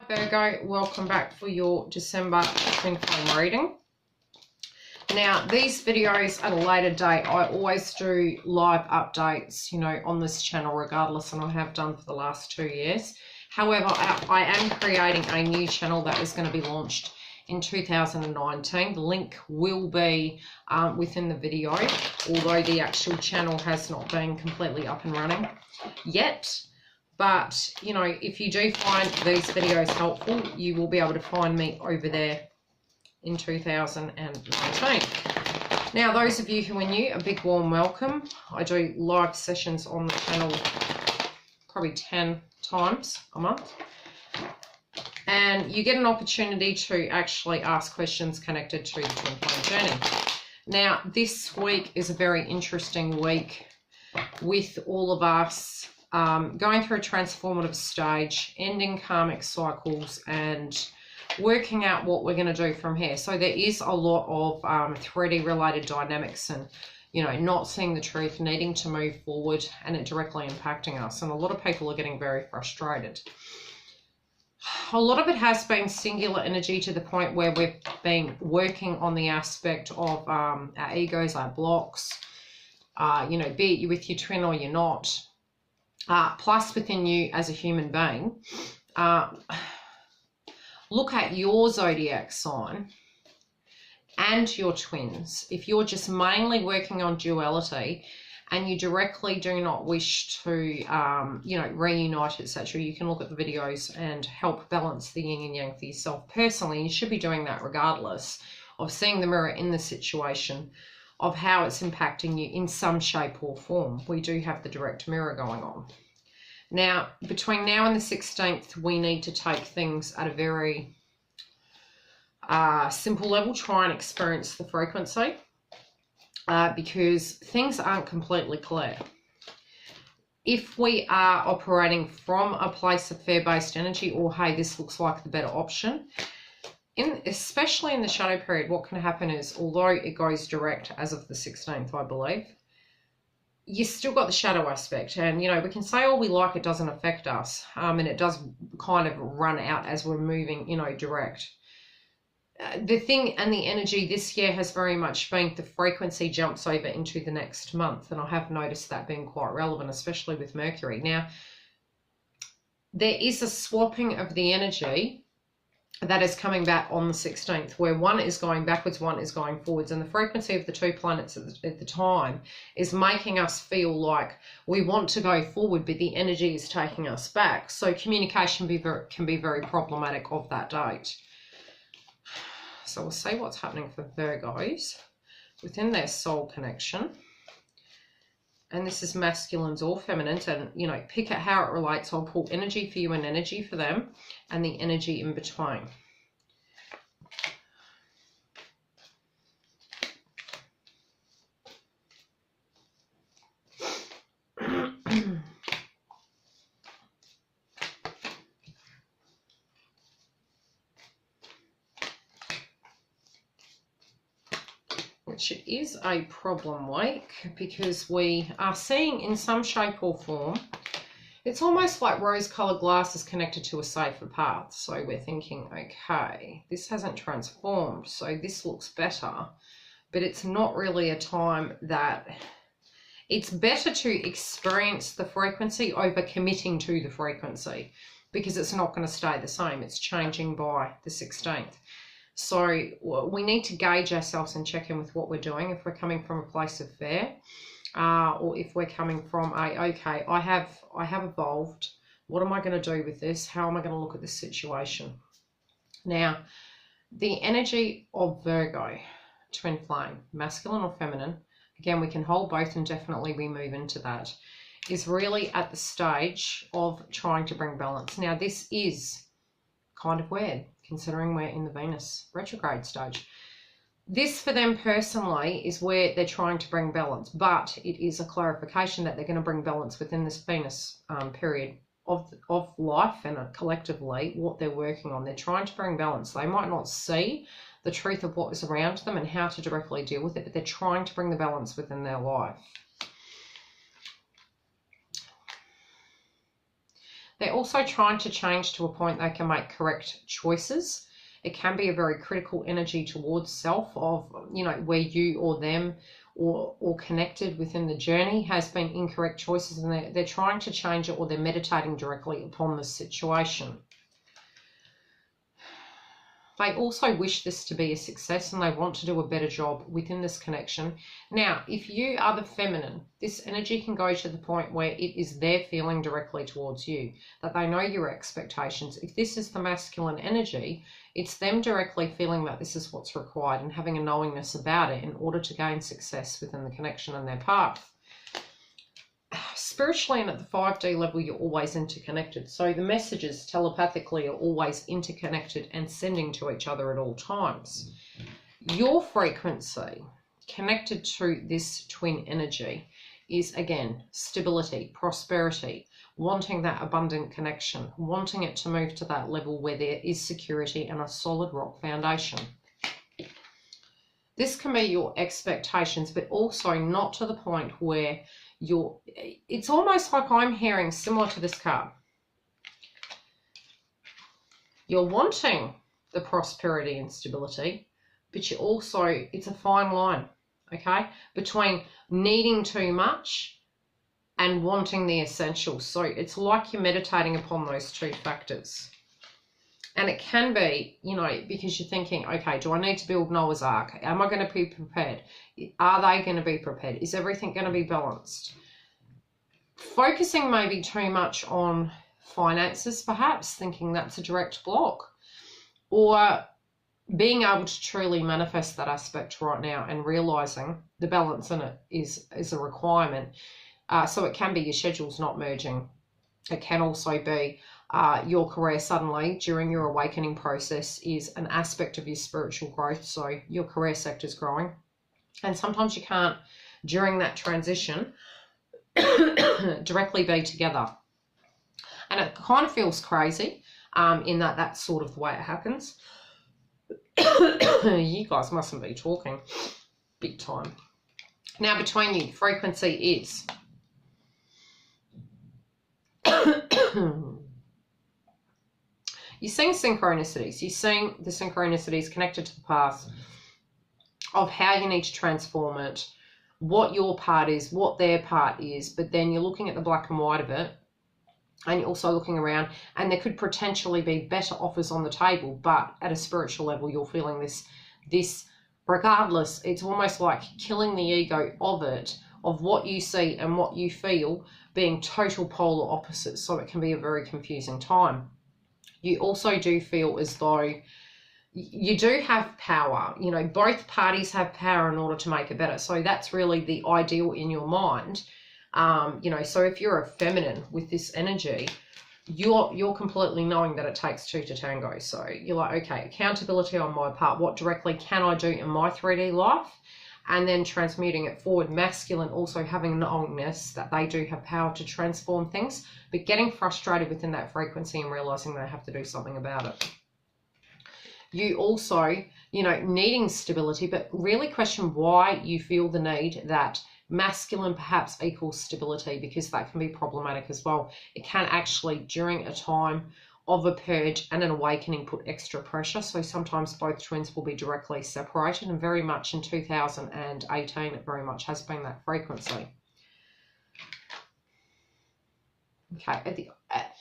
Virgo, welcome back for your December twin flame reading. Now, these videos at a later date, I always do live updates, on this channel regardless, and I have done for the last 2 years. However, I am creating a new channel that is going to be launched in 2019. The link will be within the video, although the actual channel has not been completely up and running yet. But, if you do find these videos helpful, you will be able to find me over there in 2019. Now, those of you who are new, a big warm welcome. I do live sessions on the channel probably 10 times a month. And you get an opportunity to actually ask questions connected to the twin flame journey. Now, this week is a very interesting week with all of us going through a transformative stage, ending karmic cycles, and working out what we're going to do from here. So there is a lot of 3D related dynamics and, not seeing the truth, needing to move forward, and it directly impacting us. And a lot of people are getting very frustrated. A lot of it has been singular energy to the point where we've been working on the aspect of our egos, our blocks, be it you with your twin or you're not. Plus within you as a human being, look at your zodiac sign and your twins. If you're just mainly working on duality and you directly do not wish to, reunite, etc., you can look at the videos and help balance the yin and yang for yourself personally. You should be doing that regardless of seeing the mirror in the situation, of how it's impacting you in some shape or form. We do have the direct mirror going on. Now, between now and the 16th, we need to take things at a very simple level, try and experience the frequency, because things aren't completely clear. If we are operating from a place of fear-based energy, or, hey, this looks like the better option, especially in the shadow period, what can happen is, although it goes direct as of the 16th, I believe, you still got the shadow aspect. And, we can say all we like, it doesn't affect us. And it does kind of run out as we're moving, direct. The thing and the energy this year has very much been the frequency jumps over into the next month. And I have noticed that being quite relevant, especially with Mercury. Now, there is a swapping of the energy that is coming back on the 16th, where one is going backwards, one is going forwards, and the frequency of the two planets at the time is making us feel like we want to go forward, but the energy is taking us back. So communication can be very problematic of that date. So we'll see what's happening for Virgos within their soul connection. And this is masculines or feminines, and, pick at how it relates. I'll pull energy for you and energy for them, and the energy in between. Which it is a problem week, because we are seeing in some shape or form, it's almost like rose-colored glasses connected to a safer path. So we're thinking, okay, this hasn't transformed, so this looks better, but it's not really a time that it's better to experience the frequency over committing to the frequency, because it's not going to stay the same. It's changing by the 16th. So we need to gauge ourselves and check in with what we're doing. If we're coming from a place of fear, or if we're coming from okay, I have evolved. What am I going to do with this? How am I going to look at this situation? Now, the energy of Virgo, twin flame, masculine or feminine, again, we can hold both and definitely we move into that, is really at the stage of trying to bring balance. Now, this is kind of weird, considering we're in the Venus retrograde stage. This for them personally is where they're trying to bring balance, but it is a clarification that they're going to bring balance within this Venus period of life, and collectively what they're working on. They're trying to bring balance. They might not see the truth of what is around them and how to directly deal with it, but they're trying to bring the balance within their life. They're also trying to change to a point they can make correct choices. It can be a very critical energy towards self of, you know, where you or them or connected within the journey has been incorrect choices, and they're trying to change it, or they're meditating directly upon the situation. They also wish this to be a success, and they want to do a better job within this connection. Now, if you are the feminine, this energy can go to the point where it is their feeling directly towards you, that they know your expectations. If this is the masculine energy, it's them directly feeling that this is what's required and having a knowingness about it in order to gain success within the connection and their path. Spiritually and at the 5D level, you're always interconnected. So the messages telepathically are always interconnected and sending to each other at all times. Your frequency connected to this twin energy is, again, stability, prosperity, wanting that abundant connection, wanting it to move to that level where there is security and a solid rock foundation. This can be your expectations, but also not to the point where it's almost like I'm hearing similar to this card. You're wanting the prosperity and stability, but you also, it's a fine line, okay, between needing too much and wanting the essentials. So it's like you're meditating upon those two factors. And it can be, you know, because you're thinking, okay, do I need to build Noah's Ark? Am I going to be prepared? Are they going to be prepared? Is everything going to be balanced? Focusing maybe too much on finances, perhaps, thinking that's a direct block. Or being able to truly manifest that aspect right now and realizing the balance in it is a requirement. So it can be your schedules not merging. It can also be your career suddenly during your awakening process is an aspect of your spiritual growth. So your career sector is growing. And sometimes you can't, during that transition, directly be together. And it kind of feels crazy in that that's sort of the way it happens. You guys mustn't be talking big time. Now, between you, frequency is you're seeing synchronicities. You're seeing the synchronicities connected to the past of how you need to transform it, what your part is, what their part is, but then you're looking at the black and white of it, and you're also looking around, and there could potentially be better offers on the table, but at a spiritual level, you're feeling this regardless, it's almost like killing the ego of it, of what you see and what you feel being total polar opposites, so it can be a very confusing time. You also do feel as though you do have power. You know, both parties have power in order to make it better. So that's really the ideal in your mind. You know, so if you're a feminine with this energy, you're completely knowing that it takes two to tango. So you're like, okay, accountability on my part. What directly can I do in my 3D life? And then transmuting it forward. Masculine also having knowingness that they do have power to transform things, but getting frustrated within that frequency and realizing they have to do something about it. You also, you know, needing stability, but really question why you feel the need that masculine perhaps equals stability, because that can be problematic as well. It can actually, during a time of a purge and an awakening, put extra pressure. So sometimes both twins will be directly separated, and very much in 2018 it very much has been that frequency. Okay, at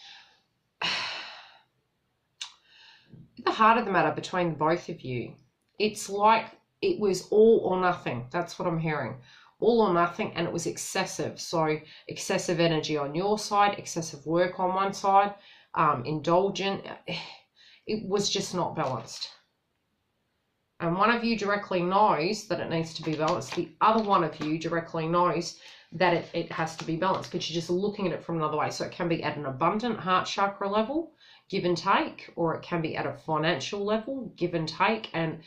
the heart of the matter between both of you, it's like it was all or nothing. That's what I'm hearing. All or nothing, and it was excessive. So excessive energy on your side, excessive work on one side, indulgent. It was just not balanced. And one of you directly knows that it needs to be balanced. The other one of you directly knows that it has to be balanced, but you're just looking at it from another way. So it can be at an abundant heart chakra level, give and take, or it can be at a financial level, give and take, and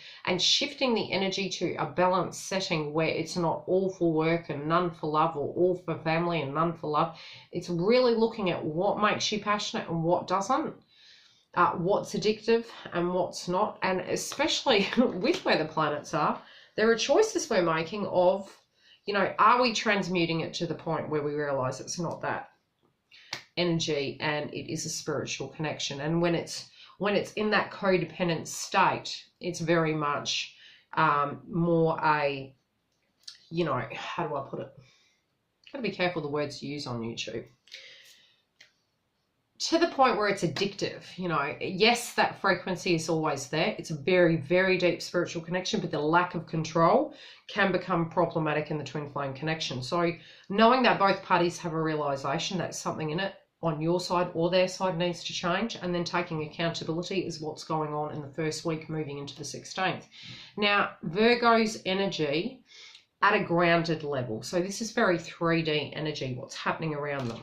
shifting the energy to a balanced setting where it's not all for work and none for love, or all for family and none for love. It's really looking at what makes you passionate and what doesn't, what's addictive and what's not. And especially with where the planets are, there are choices we're making of, you know, are we transmuting it to the point where we realize it's not that? energy, and it is a spiritual connection. And when it's in that codependent state, it's very much more a, you know, how do I put it? Gotta be careful the words you use on YouTube. To the point where it's addictive, you know. Yes, that frequency is always there. It's a very, very deep spiritual connection, but the lack of control can become problematic in the twin flame connection. So knowing that both parties have a realization that something in it on your side or their side needs to change, and then taking accountability is what's going on in the first week moving into the 16th. Now, Virgo's energy at a grounded level. So this is very 3D energy, what's happening around them.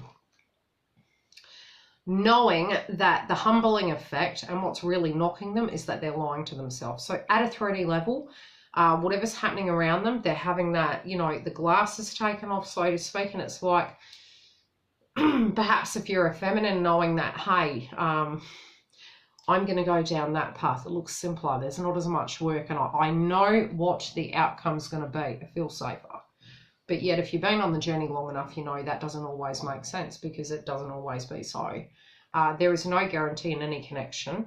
Knowing that the humbling effect and what's really knocking them is that they're lying to themselves. So at a 3D level, whatever's happening around them, they're having that, you know, the glass is taken off, so to speak, and it's like, perhaps if you're a feminine, knowing that, hey, I'm going to go down that path. It looks simpler. There's not as much work, and I know what the outcome's going to be. I feel safer. But yet, if you've been on the journey long enough, you know that doesn't always make sense, because it doesn't always be so. There is no guarantee in any connection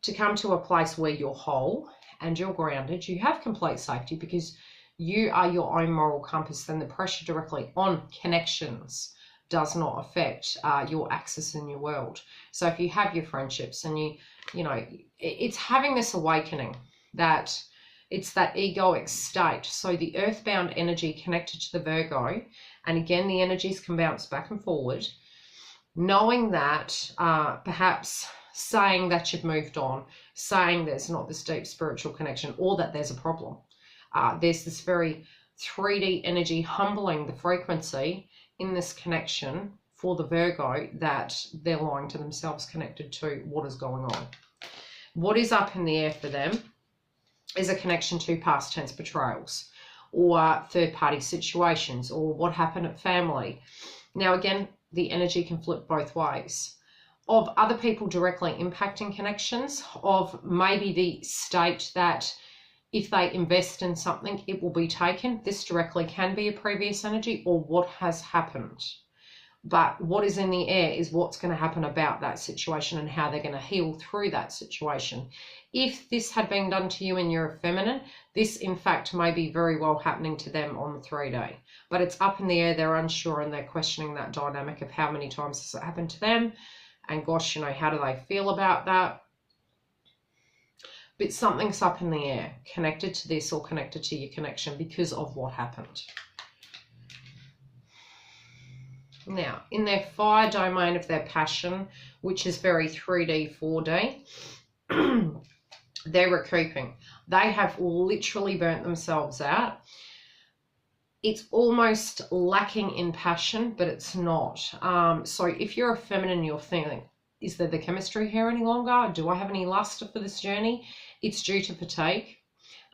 to come to a place where you're whole and you're grounded. You have complete safety because you are your own moral compass. Then the pressure directly on connections does not affect your access in your world. So if you have your friendships and you know, it's having this awakening that it's that egoic state. So the earthbound energy connected to the Virgo, and again, the energies can bounce back and forward, knowing that perhaps saying that you've moved on, saying there's not this deep spiritual connection, or that there's a problem. There's this very 3D energy humbling the frequency in this connection for the Virgo, that they're lying to themselves connected to what is going on. What is up in the air for them is a connection to past tense betrayals or third-party situations, or what happened at family. Now, again, the energy can flip both ways. Of other people directly impacting connections, of maybe the state that if they invest in something, it will be taken. This directly can be a previous energy, or what has happened. But what is in the air is what's going to happen about that situation and how they're going to heal through that situation. If this had been done to you and you're a feminine, this in fact may be very well happening to them on the 3D. But it's up in the air, they're unsure, and they're questioning that dynamic of how many times has it happened to them. And gosh, you know, how do they feel about that? But something's up in the air connected to this or connected to your connection because of what happened. Now, in their fire domain of their passion, which is very 3D, 4D, they're recouping. They have literally burnt themselves out. It's almost lacking in passion, but it's not. So if you're a feminine, you're thinking, is there the chemistry here any longer? Do I have any lust for this journey? It's due to fatigue.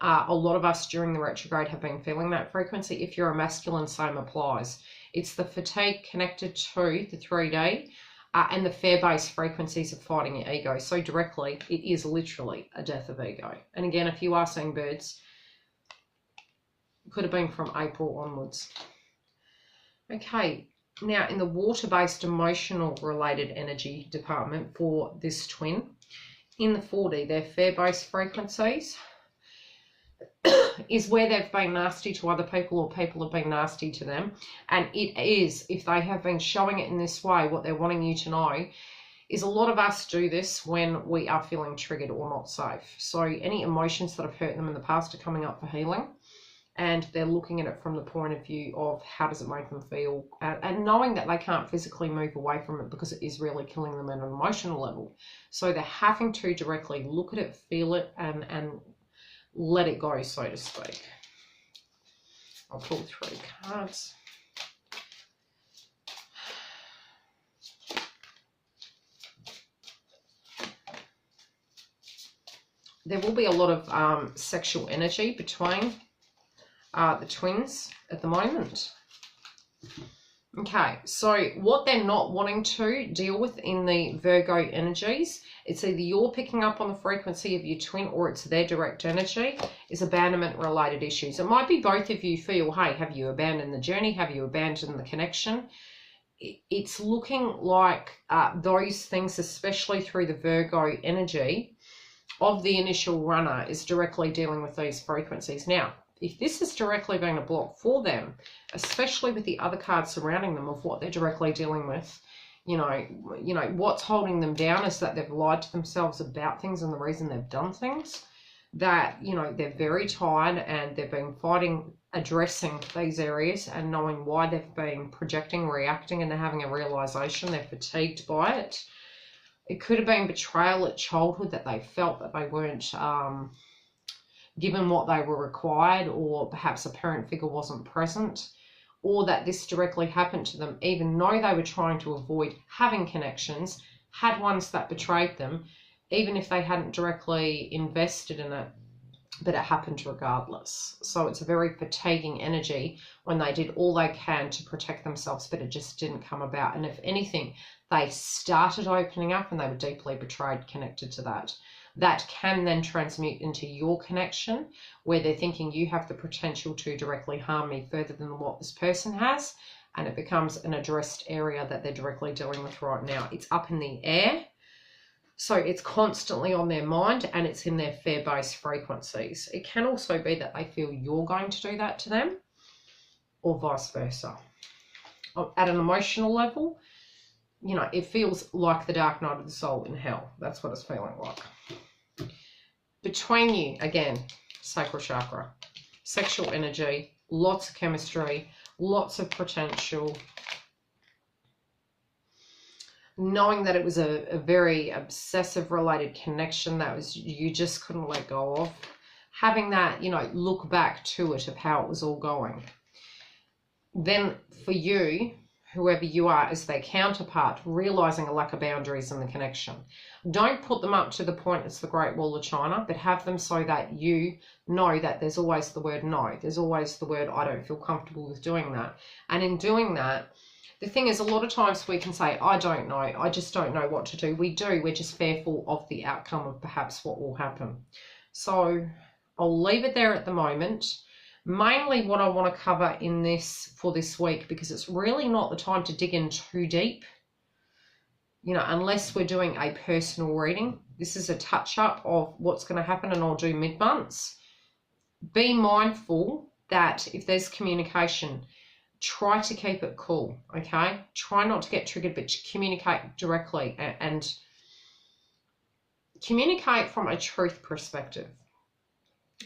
A lot of us during the retrograde have been feeling that frequency. If you're a masculine, same applies. It's the fatigue connected to the 3D and the fear-based frequencies of fighting your ego. So directly, it is literally a death of ego. And again, if you are seeing birds, it could have been from April onwards. Okay, now in the water-based emotional related energy department for this twin, in the 4D, their fear-based frequencies is where they've been nasty to other people or people have been nasty to them. And it is, if they have been showing it in this way, what they're wanting you to know is a lot of us do this when we are feeling triggered or not safe. So any emotions that have hurt them in the past are coming up for healing, and they're looking at it from the point of view of how does it make them feel, and knowing that they can't physically move away from it because it is really killing them at an emotional level. So they're having to directly look at it, feel it, and let it go, so to speak. I'll pull 3 cards. There will be a lot of sexual energy between the twins at the moment. Okay, so what they're not wanting to deal with in the Virgo energies, it's either you're picking up on the frequency of your twin or it's their direct energy, is abandonment related issues. It might be both of you feel, hey, have you abandoned the journey? Have you abandoned the connection? it's looking like those things, especially through the Virgo energy of the initial runner, is directly dealing with these frequencies. Now, if this is directly being a block for them, especially with the other cards surrounding them of what they're directly dealing with, you know, what's holding them down is that they've lied to themselves about things and the reason they've done things, that, you know, they're very tired and they've been fighting addressing these areas and knowing why they've been projecting, reacting, and they're having a realization. They're fatigued by it. It could have been betrayal at childhood, that they felt that they weren't given what they were required, or perhaps a parent figure wasn't present, or that this directly happened to them even though they were trying to avoid having connections, had ones that betrayed them, even if they hadn't directly invested in it, but it happened regardless. So it's a very fatiguing energy when they did all they can to protect themselves, but it just didn't come about. And if anything, they started opening up and they were deeply betrayed connected to that. That can then transmute into your connection, where they're thinking you have the potential to directly harm me further than what this person has, and it becomes an addressed area that they're directly dealing with right now. It's up in the air, so it's constantly on their mind, and it's in their fair base frequencies. It can also be that they feel you're going to do that to them, or vice versa. At an emotional level, you know, it feels like the dark night of the soul in hell. That's what it's feeling like. Between you, again, sacral chakra, sexual energy, lots of chemistry, lots of potential. Knowing that it was a very obsessive related connection that was, you just couldn't let go of. Having that, you know, look back to it of how it was all going. Then for you, whoever you are as their counterpart, realizing a lack of boundaries in the connection. Don't put them up to the point it's the Great Wall of China, but have them so that you know that there's always the word no. There's always the word I don't feel comfortable with doing that. And in doing that, the thing is, a lot of times we can say, I don't know, I just don't know what to do. We do, we're just fearful of the outcome of perhaps what will happen. So I'll leave it there at the moment. Mainly what I want to cover in this for this week, because it's really not the time to dig in too deep, you know, unless we're doing a personal reading. This is a touch-up of what's going to happen, and I'll do mid-months. Be mindful that if there's communication, try to keep it cool, okay? Try not to get triggered, but communicate directly, and communicate from a truth perspective.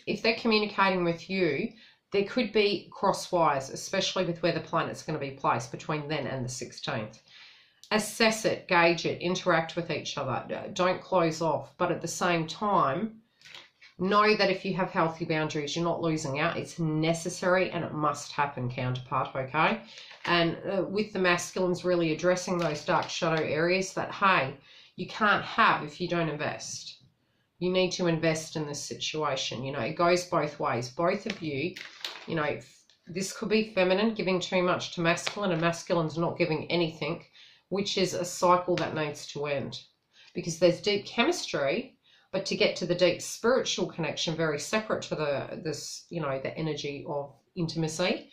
If they're communicating with you, there could be cross wires, especially with where the planet's going to be placed between then and the 16th. Assess it, gauge it, interact with each other. Don't close off, but at the same time, know that if you have healthy boundaries, you're not losing out. It's necessary and it must happen, counterpart, okay? And with the masculines really addressing those dark shadow areas that, hey, you can't have if you don't invest. You need to invest in this situation. You know, it goes both ways. Both of you, you know, this could be feminine giving too much to masculine, and masculine's not giving anything, which is a cycle that needs to end. Because there's deep chemistry, but to get to the deep spiritual connection, very separate to the energy of intimacy,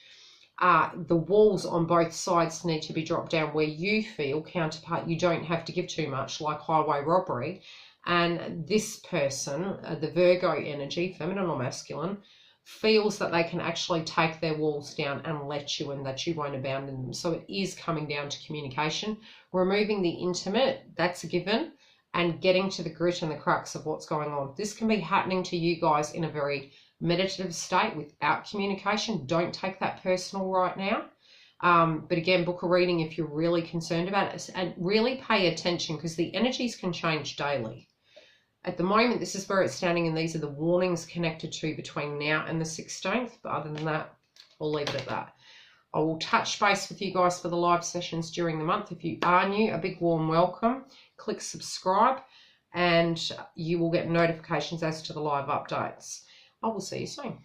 the walls on both sides need to be dropped down where you feel, counterpart, you don't have to give too much, like highway robbery. And this person, the Virgo energy, feminine or masculine, feels that they can actually take their walls down and let you in, that you won't abandon them. So it is coming down to communication, removing the intimate, that's a given, and getting to the grit and the crux of what's going on. This can be happening to you guys in a very meditative state without communication. Don't take that personal right now. But again, book a reading if you're really concerned about it, and really pay attention, because the energies can change daily. At the moment, this is where it's standing, and these are the warnings connected to between now and the 16th. But other than that, I'll leave it at that. I will touch base with you guys for the live sessions during the month. If you are new, a big warm welcome. Click subscribe, and you will get notifications as to the live updates. I will see you soon.